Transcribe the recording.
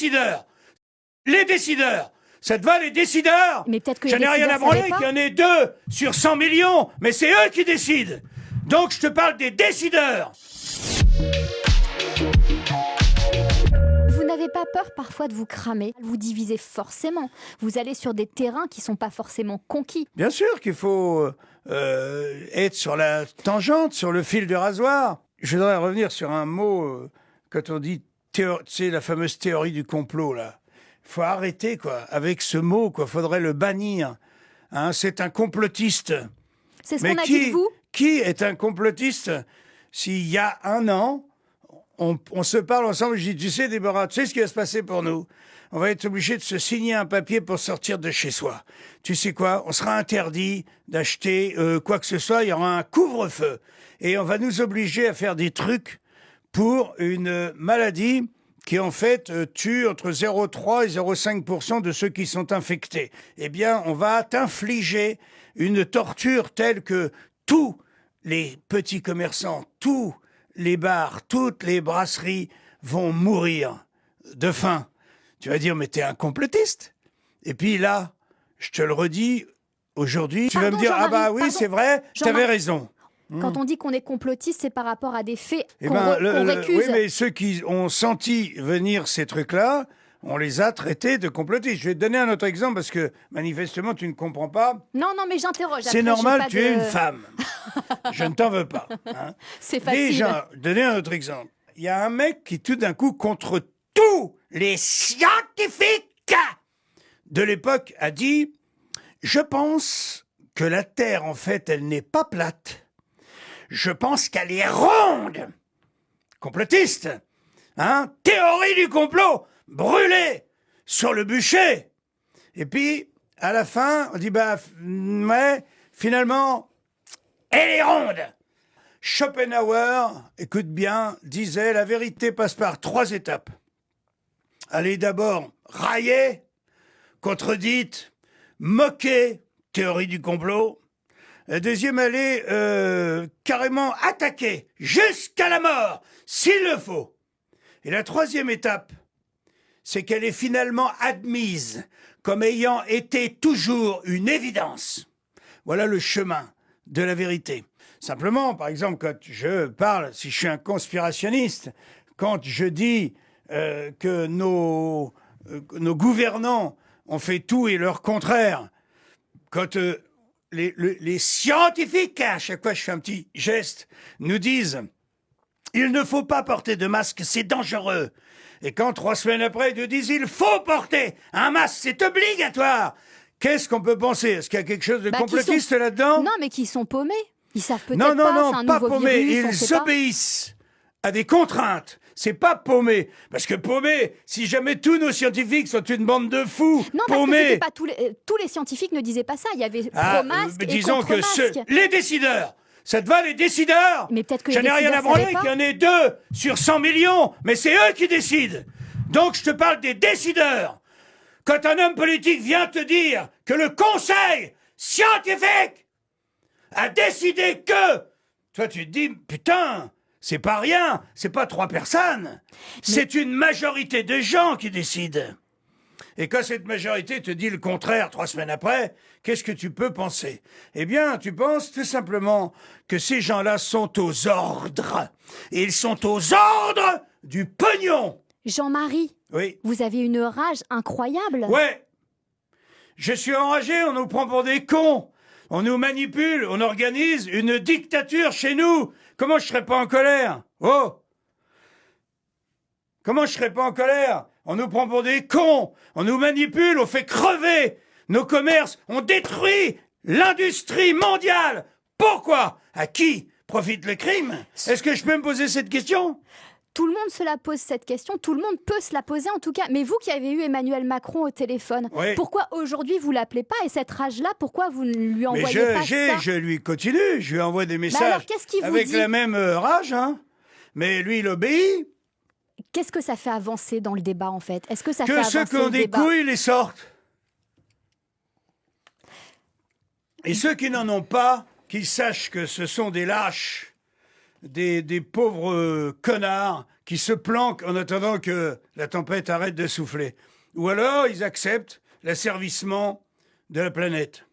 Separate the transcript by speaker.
Speaker 1: décideurs. Les décideurs. Ça te va, les décideurs?
Speaker 2: Mais peut-être que
Speaker 1: j'en ai rien à branler qu'il y en ait 2 sur 100 millions, mais c'est eux qui décident. Donc je te parle des décideurs.
Speaker 2: Vous n'avez pas peur parfois de vous cramer? Vous divisez forcément. Vous allez sur des terrains qui ne sont pas forcément conquis.
Speaker 1: Bien sûr qu'il faut être sur la tangente, sur le fil du rasoir. Je voudrais revenir sur un mot, quand on dit, tu sais, la fameuse théorie du complot, là. Il faut arrêter, quoi, avec ce mot, quoi. Faudrait le bannir. Hein, c'est un complotiste.
Speaker 2: C'est ce qu'on a dit de vous?
Speaker 1: Qui est un complotiste? S'il y a un an, on se parle ensemble, je dis, tu sais, Déborah, tu sais ce qui va se passer pour nous? On va être obligé de se signer un papier pour sortir de chez soi. Tu sais quoi? On sera interdit d'acheter quoi que ce soit, il y aura un couvre-feu. Et on va nous obliger à faire des trucs pour une maladie qui en fait tue entre 0,3 et 0,5% de ceux qui sont infectés. Eh bien, on va t'infliger une torture telle que tous les petits commerçants, tous les bars, toutes les brasseries vont mourir de faim. Tu vas dire, mais t'es un complotiste. Et puis là, je te le redis, aujourd'hui, tu vas me dire, ah bah oui, c'est vrai, t'avais raison.
Speaker 2: Quand on dit qu'on est complotiste, c'est par rapport à des faits qu'on récuse.
Speaker 1: Oui, mais ceux qui ont senti venir ces trucs-là, on les a traités de complotistes. Je vais te donner un autre exemple parce que manifestement tu ne comprends pas.
Speaker 2: Non, mais j'interroge.
Speaker 1: C'est normal, tu es une femme. Je ne t'en veux pas. Hein.
Speaker 2: C'est facile.
Speaker 1: Déjà, donner un autre exemple. Il y a un mec qui tout d'un coup, contre tous les scientifiques de l'époque, a dit « Je pense que la Terre, en fait, elle n'est pas plate. Je pense qu'elle est ronde. » Complotiste. Hein? Théorie du complot. Brûlé sur le bûcher. Et puis, à la fin, on dit, bah, ouais, finalement, elle est ronde. Schopenhauer, écoute bien, disait, la vérité passe par 3 étapes. Elle est d'abord raillée, contredite, moquée, théorie du complot. La deuxième, elle est carrément attaquée, jusqu'à la mort, s'il le faut. Et la troisième étape, c'est qu'elle est finalement admise comme ayant été toujours une évidence. Voilà le chemin de la vérité. Simplement, par exemple, quand je parle, si je suis un conspirationniste, quand je dis que nos gouvernants ont fait tout et leur contraire, quand les scientifiques, à chaque fois je fais un petit geste, nous disent « il ne faut pas porter de masque, c'est dangereux ». Et quand 3 semaines après, ils nous disent « il faut porter un masque, c'est obligatoire ». Qu'est-ce qu'on peut penser? Est-ce qu'il y a quelque chose de complotiste là-dedans?
Speaker 2: Non, mais qui sont paumés. Ils savent peut-être pas, c'est un nouveau
Speaker 1: paumés.
Speaker 2: virus,
Speaker 1: Ils obéissent à des contraintes. C'est pas paumé. Parce que paumé, si jamais tous nos scientifiques sont une bande de fous,
Speaker 2: non,
Speaker 1: paumés...
Speaker 2: parce que pas tous les scientifiques ne disaient pas ça. Il y avait pro-masque et
Speaker 1: disons que
Speaker 2: contre-masque.
Speaker 1: les décideurs. Ça te va, les décideurs?
Speaker 2: Mais peut-être que
Speaker 1: j'en ai rien à branler qu'il y en ait 2 sur 100 millions, mais c'est eux qui décident. Donc je te parle des décideurs. Quand un homme politique vient te dire que le conseil scientifique a décidé que... Toi, tu te dis, putain, c'est pas rien, c'est pas 3 personnes. C'est une majorité de gens qui décident. Et quand cette majorité te dit le contraire 3 semaines après, qu'est-ce que tu peux penser? Eh bien, tu penses tout simplement que ces gens-là sont aux ordres. Et ils sont aux ordres du pognon.
Speaker 2: Jean-Marie,
Speaker 1: oui.
Speaker 2: Vous avez une rage incroyable.
Speaker 1: Ouais. Je suis enragé, on nous prend pour des cons. On nous manipule, on organise une dictature chez nous. Comment je serais pas en colère? Oh! Comment je serais pas en colère? On nous prend pour des cons, on nous manipule, on fait crever nos commerces, on détruit l'industrie mondiale. Pourquoi? À qui profite le crime? Est-ce que je peux me poser cette question?
Speaker 2: Tout le monde se la pose cette question, tout le monde peut se la poser en tout cas. Mais vous qui avez eu Emmanuel Macron au téléphone, oui. Pourquoi aujourd'hui vous l'appelez pas? Et cette rage-là, pourquoi vous ne lui envoyez pas ça?
Speaker 1: Je lui continue, je lui envoie des messages
Speaker 2: alors, qu'est-ce qu'il vous
Speaker 1: avec
Speaker 2: dit?
Speaker 1: La même rage, hein. Mais lui il obéit.
Speaker 2: Qu'est-ce que ça fait avancer dans le débat en fait? Est-ce que ça fait avancer
Speaker 1: le débat? Que ceux qui ont des couilles les sortent. Et ceux qui n'en ont pas, qu'ils sachent que ce sont des lâches, des pauvres connards qui se planquent en attendant que la tempête arrête de souffler. Ou alors, ils acceptent l'asservissement de la planète.